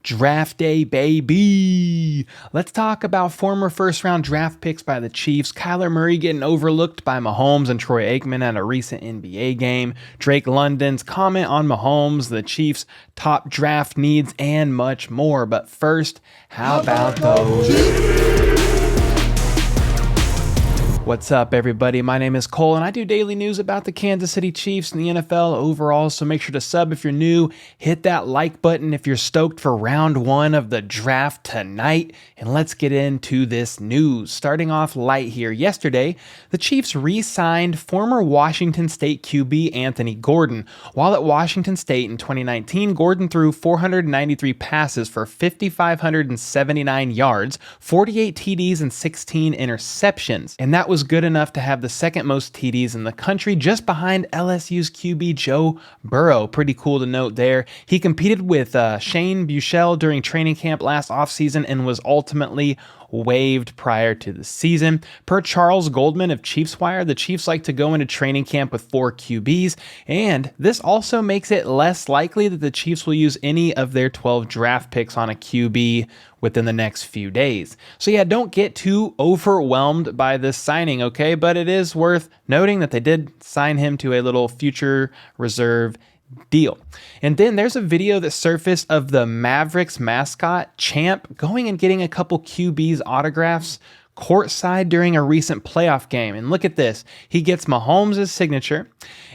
Draft day, baby. Let's talk about former first-round draft picks by the Chiefs, Kyler Murray getting overlooked by Mahomes and Troy Aikman at a recent NBA game, Drake London's comment on Mahomes, the Chiefs' top draft needs, and much more. But first, how about those? What's up, everybody? My name is Cole, and I do daily news about the Kansas City Chiefs and the NFL overall, so make sure to sub if you're new, hit that like button if you're stoked for round one of the draft tonight, and let's get into this news. Starting off light here, yesterday, the Chiefs re-signed former Washington State QB Anthony Gordon. While at Washington State in 2019, Gordon threw 493 passes for 5,579 yards, 48 TDs, and 16 interceptions, and that was good enough to have the second most TDs in the country, just behind LSU's QB Joe Burrow. Pretty cool to note there. He competed with Shane Buechele during training camp last offseason and was ultimately waived prior to the season. Per Charles Goldman of Chiefs Wire, the Chiefs like to go into training camp with 4 QBs, and this also makes it less likely that the Chiefs will use any of their 12 draft picks on a QB within the next few days. So yeah, don't get too overwhelmed by this signing, okay? But it is worth noting that they did sign him to a little future reserve deal. And then there's a video that surfaced of the Mavericks mascot, Champ, going and getting a couple QB's autographs courtside during a recent playoff game. And look at this. He gets Mahomes' signature,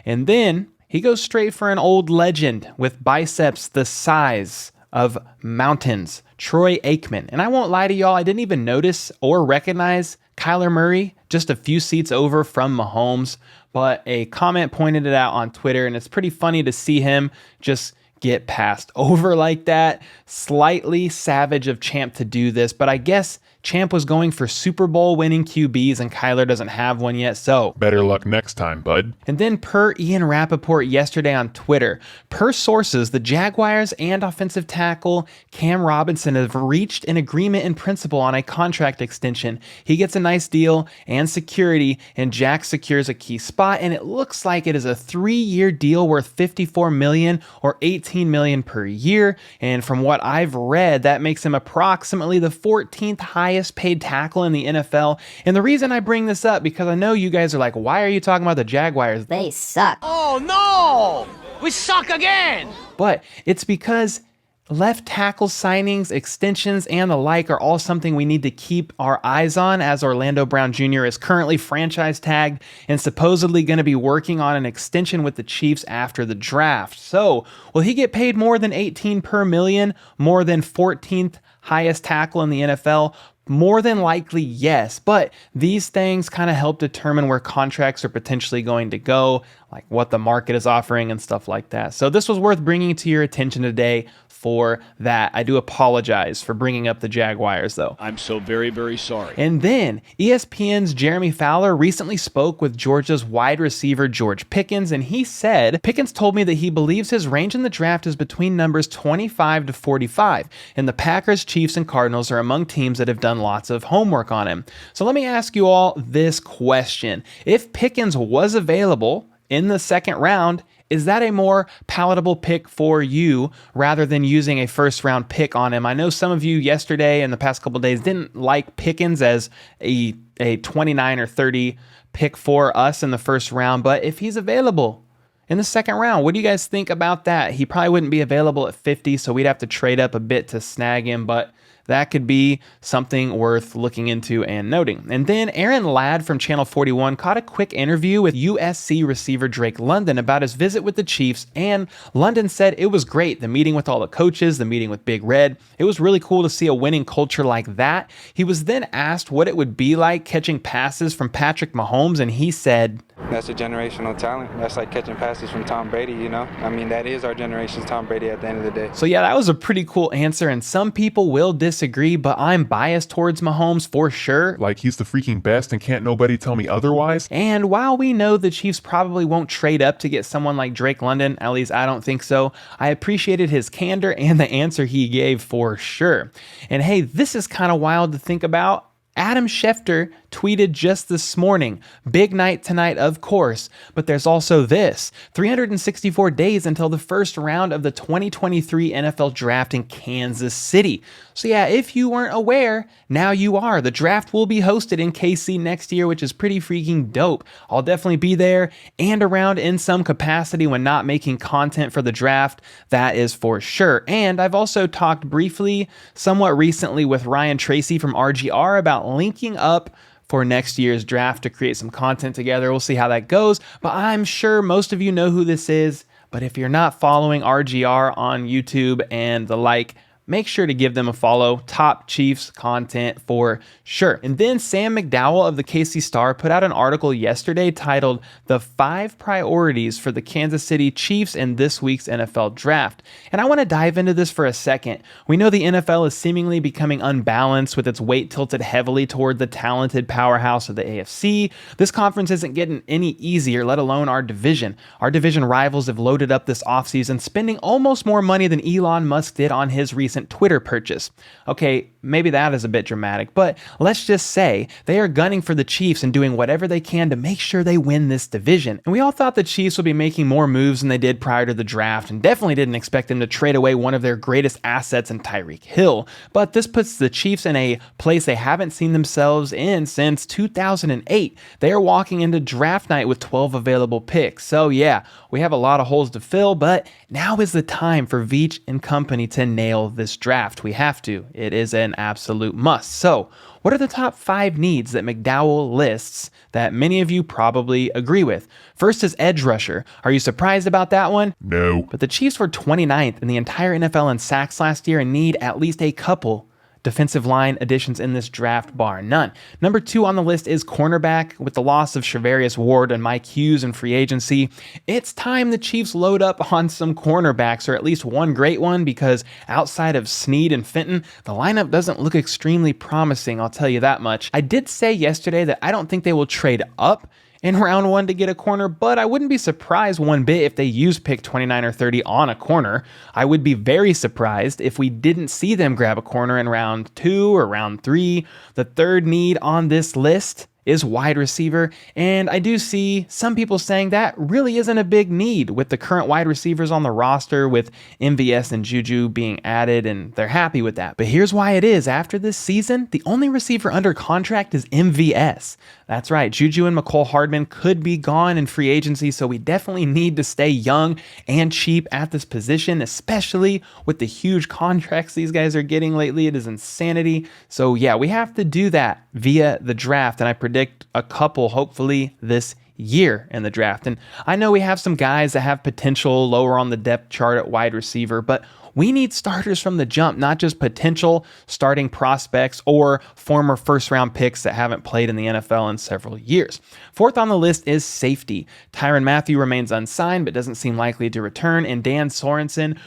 and then he goes straight for an old legend with biceps the size of mountains, Troy Aikman. And I won't lie to y'all, I didn't even notice or recognize Kyler Murray just a few seats over from Mahomes, but a comment pointed it out on Twitter, and it's pretty funny to see him just get passed over like that. Slightly savage of Champ to do this, but I guess Champ was going for Super Bowl winning QBs and Kyler doesn't have one yet, so better luck next time, bud. And then per Ian Rappaport yesterday on Twitter, per sources, the Jaguars and offensive tackle Cam Robinson have reached an agreement in principle on a contract extension. He gets a nice deal and security, and Jack secures a key spot, and it looks like it is a 3-year deal worth $54 million or $18 million per year. And from what I've read, that makes him approximately the 14th highest paid tackle in the NFL. And the reason I bring this up, because I know you guys are like, why are you talking about the Jaguars? They suck. Oh no! We suck again! But it's because left tackle signings, extensions, and the like are all something we need to keep our eyes on, as Orlando Brown Jr. is currently franchise tagged and supposedly going to be working on an extension with the Chiefs after the draft. So will he get paid more than 18 per million, more than 14th highest tackle in the NFL? More than likely, yes, but these things kind of help determine where contracts are potentially going to go, like what the market is offering and stuff like that. So this was worth bringing to your attention today for that. I do apologize for bringing up the Jaguars, though. I'm so very, very sorry. And then ESPN's Jeremy Fowler recently spoke with Georgia's wide receiver George Pickens, and he said, Pickens told me that he believes his range in the draft is between numbers 25 to 45, and the Packers, Chiefs, and Cardinals are among teams that have done lots of homework on him. So let me ask you all this question. If Pickens was available in the second round, is that a more palatable pick for you rather than using a first round pick on him? I know some of you yesterday and the past couple of days didn't like Pickens as a 29 or 30 pick for us in the first round, but if he's available in the second round, what do you guys think about that? He probably wouldn't be available at 50, so we'd have to trade up a bit to snag him, but that could be something worth looking into and noting. And then Aaron Ladd from Channel 41 caught a quick interview with USC receiver Drake London about his visit with the Chiefs, and London said it was great. The meeting with all the coaches, the meeting with Big Red, it was really cool to see a winning culture like that. He was then asked what it would be like catching passes from Patrick Mahomes, and he said, "That's a generational talent. That's like catching passes from Tom Brady, you know? I mean, that is our generation's Tom Brady at the end of the day." So yeah, that was a pretty cool answer, and some people will disagree, but I'm biased towards Mahomes for sure. Like he's the freaking best and can't nobody tell me otherwise. And while we know the Chiefs probably won't trade up to get someone like Drake London, at least I don't think so, I appreciated his candor and the answer he gave for sure. And hey, this is kind of wild to think about. Adam Schefter tweeted just this morning, big night tonight, of course, but there's also this, 364 days until the first round of the 2023 NFL Draft in Kansas City. So yeah, if you weren't aware, now you are. The draft will be hosted in KC next year, which is pretty freaking dope. I'll definitely be there and around in some capacity when not making content for the draft, that is for sure. And I've also talked briefly, somewhat recently, with Ryan Tracy from RGR about linking up for next year's draft to create some content together. We'll see how that goes, but I'm sure most of you know who this is. But if you're not following RGR on YouTube and the like, make sure to give them a follow. Top Chiefs content for sure. And then Sam McDowell of the KC Star put out an article yesterday titled "The 5 Priorities for the Kansas City Chiefs in This Week's NFL Draft." And I want to dive into this for a second. We know the NFL is seemingly becoming unbalanced with its weight tilted heavily toward the talented powerhouse of the AFC. This conference isn't getting any easier, let alone our division. Our division rivals have loaded up this offseason, spending almost more money than Elon Musk did on his recent Twitter purchase. Okay, maybe that is a bit dramatic, but let's just say they are gunning for the Chiefs and doing whatever they can to make sure they win this division. And we all thought the Chiefs would be making more moves than they did prior to the draft, and definitely didn't expect them to trade away one of their greatest assets in Tyreek Hill. But this puts the Chiefs in a place they haven't seen themselves in since 2008. They are walking into draft night with 12 available picks. So yeah, we have a lot of holes to fill, but now is the time for Veach and company to nail this draft. We have to. It is an absolute must. So, what are the top 5 needs that McDowell lists that many of you probably agree with? First is edge rusher. Are you surprised about that one? No. But the Chiefs were 29th in the entire NFL in sacks last year and need at least a couple defensive line additions in this draft, bar none. Number 2 on the list is cornerback. With the loss of Charvarius Ward and Mike Hughes in free agency, it's time the Chiefs load up on some cornerbacks, or at least one great one, because outside of Snead and Fenton, the lineup doesn't look extremely promising, I'll tell you that much. I did say yesterday that I don't think they will trade up in round 1 to get a corner, but I wouldn't be surprised one bit if they use pick 29 or 30 on a corner. I would be very surprised if we didn't see them grab a corner in round 2 or round 3. The third need on this list is wide receiver, and I do see some people saying that really isn't a big need with the current wide receivers on the roster, with MVS and Juju being added, and they're happy with that. But here's why it is. After this season, the only receiver under contract is MVS. That's right, Juju and McCole Hardman could be gone in free agency, so we definitely need to stay young and cheap at this position, especially with the huge contracts these guys are getting lately. It is insanity. So yeah, we have to do that via the draft, and I predict a couple hopefully this year in the draft. And I know we have some guys that have potential lower on the depth chart at wide receiver, but we need starters from the jump, not just potential starting prospects or former first-round picks that haven't played in the NFL in several years. 4th on the list is safety. Tyrann Mathieu remains unsigned but doesn't seem likely to return, and Dan Sorensen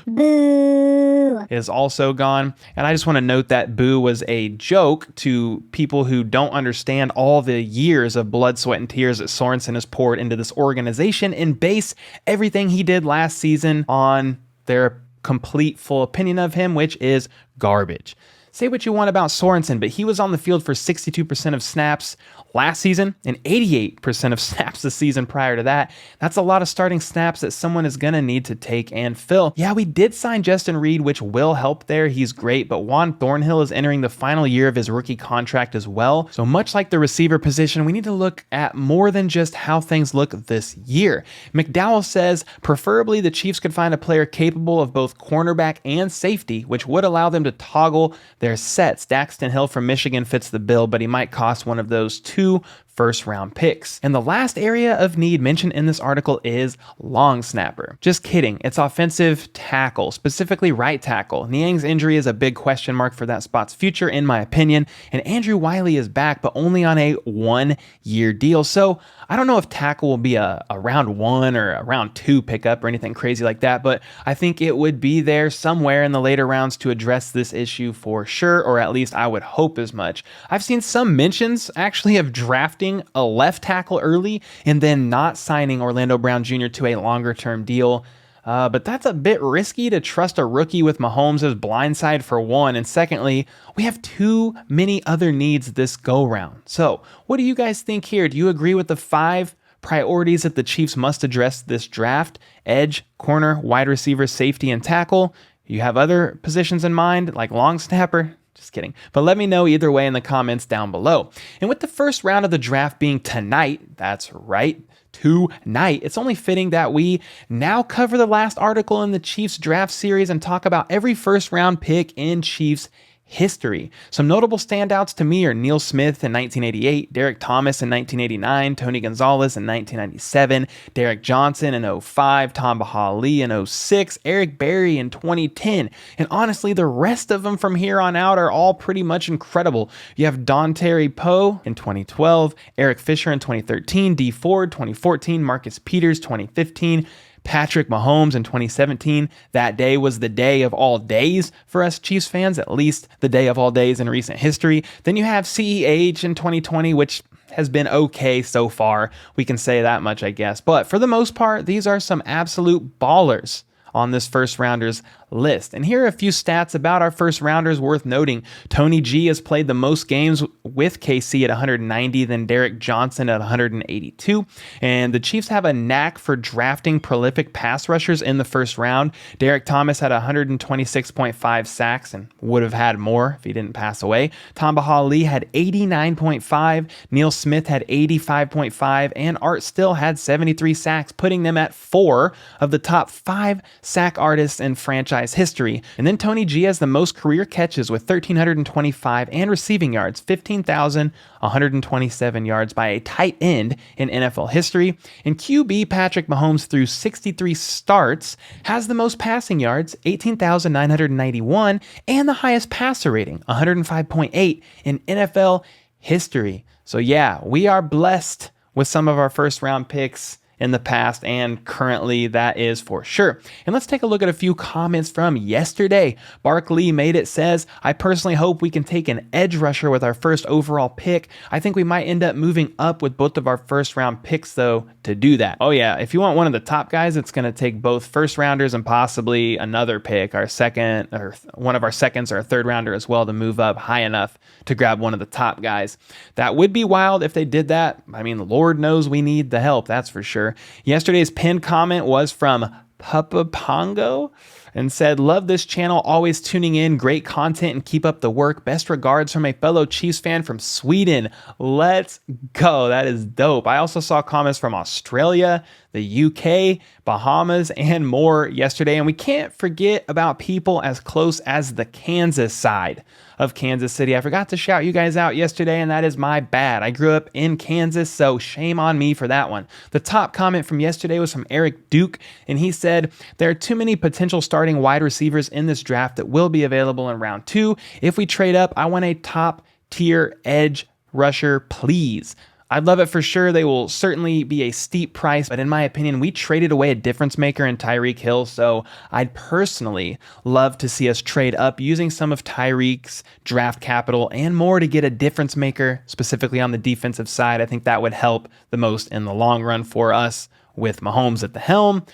is also gone. And I just want to note that boo was a joke to people who don't understand all the years of blood, sweat, and tears that Sorensen has poured into this organization and base everything he did last season on their complete full opinion of him, which is garbage. Say what you want about Sorensen, but he was on the field for 62% of snaps last season and 88% of snaps the season prior to that. That's a lot of starting snaps that someone is going to need to take and fill. Yeah, we did sign Justin Reed, which will help there. He's great, but Juan Thornhill is entering the final year of his rookie contract as well. So much like the receiver position, we need to look at more than just how things look this year. McDowell says preferably the Chiefs could find a player capable of both cornerback and safety, which would allow them to toggle their sets. Daxton Hill from Michigan fits the bill, but he might cost one of those 2 first-round picks. And the last area of need mentioned in this article is long snapper. Just kidding. It's offensive tackle, specifically right tackle. Niang's injury is a big question mark for that spot's future, in my opinion, and Andrew Wiley is back, but only on a 1-year deal. So I don't know if tackle will be a round 1 or a round 2 pickup or anything crazy like that, but I think it would be there somewhere in the later rounds to address this issue for sure, or at least I would hope as much. I've seen some mentions actually of drafting a left tackle early and then not signing Orlando Brown Jr. to a longer term deal. But that's a bit risky to trust a rookie with Mahomes as blindside for one. And secondly, we have too many other needs this go round. So what do you guys think here? Do you agree with the 5 priorities that the Chiefs must address this draft? Edge, corner, wide receiver, safety, and tackle. You have other positions in mind, like long snapper? Just kidding. But let me know either way in the comments down below. And with the first round of the draft being tonight, that's right, tonight, it's only fitting that we now cover the last article in the Chiefs draft series and talk about every first round pick in Chiefs history. Some notable standouts to me are Neil Smith in 1988, Derek Thomas in 1989, Tony Gonzalez in 1997, Derek Johnson in 05, Tamba Lee in 06, Eric Berry in 2010. And honestly, the rest of them from here on out are all pretty much incredible. You have Don Terry Poe in 2012, Eric Fisher in 2013, D Ford 2014, Marcus Peters 2015, Patrick Mahomes in 2017. That day was the day of all days for us Chiefs fans, at least the day of all days in recent history. Then you have CEH in 2020, which has been okay so far. We can say that much, I guess. But for the most part, these are some absolute ballers on this first rounders list. And here are a few stats about our first rounders worth noting. Tony G has played the most games with KC at 190 than Derek Johnson at 182. And the Chiefs have a knack for drafting prolific pass rushers in the first round. Derek Thomas had 126.5 sacks and would have had more if he didn't pass away. Tamba Lee had 89.5. Neil Smith had 85.5. And Art Still had 73 sacks, putting them at 4 of the top 5 sack artists in franchise history. And then Tony G has the most career catches with 1,325 and receiving yards, 15,127 yards by a tight end in NFL history. And QB Patrick Mahomes, through 63 starts, has the most passing yards, 18,991, and the highest passer rating, 105.8 in NFL history. So yeah, we are blessed with some of our first round picks in the past and currently, that is for sure. And let's take a look at a few comments from yesterday. Barkley Made It says, I personally hope we can take an edge rusher with our first overall pick. I think we might end up moving up with both of our first round picks though to do that. Oh yeah, if you want one of the top guys, it's going to take both first rounders and possibly another pick, our second or one of our seconds or a third rounder as well, to move up high enough to grab one of the top guys. That would be wild if they did that. I mean, Lord knows we need the help, that's for sure. Yesterday's pinned comment was from Papa Pongo and said, love this channel, always tuning in, great content, and keep up the work. Best regards from a fellow Chiefs fan from Sweden. Let's go. That is dope. I also saw comments from Australia, the UK, Bahamas, and more yesterday. And we can't forget about people as close as the Kansas side of Kansas City. I forgot to shout you guys out yesterday, and that is my bad. I grew up in Kansas, so shame on me for that one. The top comment from yesterday was from Eric Duke, and he said, there are too many potential starting wide receivers in this draft that will be available in round 2. If we trade up, I want a top tier edge rusher, please. I'd love it for sure. They will certainly be a steep price, but in my opinion, we traded away a difference maker in Tyreek Hill, so I'd personally love to see us trade up using some of Tyreek's draft capital and more to get a difference maker, specifically on the defensive side. I think that would help the most in the long run for us with Mahomes at the helm.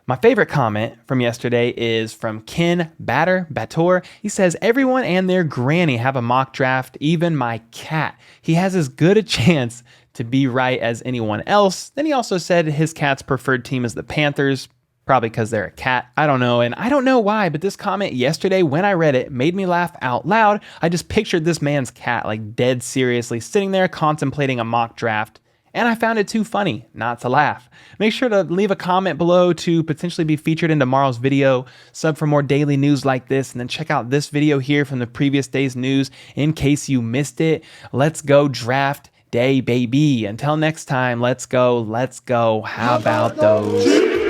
My favorite comment from yesterday is from Ken Bator. He says, everyone and their granny have a mock draft, even my cat. He has as good a chance to be right as anyone else. Then he also said his cat's preferred team is the Panthers, probably because they're a cat. I don't know, and I don't know why, but this comment yesterday, when I read it, made me laugh out loud. I just pictured this man's cat, like dead seriously, sitting there contemplating a mock draft. And I found it too funny not to laugh. Make sure to leave a comment below to potentially be featured in tomorrow's video. Sub for more daily news like this, and then check out this video here from the previous day's news in case you missed it. Let's go draft day, baby. Until next time, let's go. How about those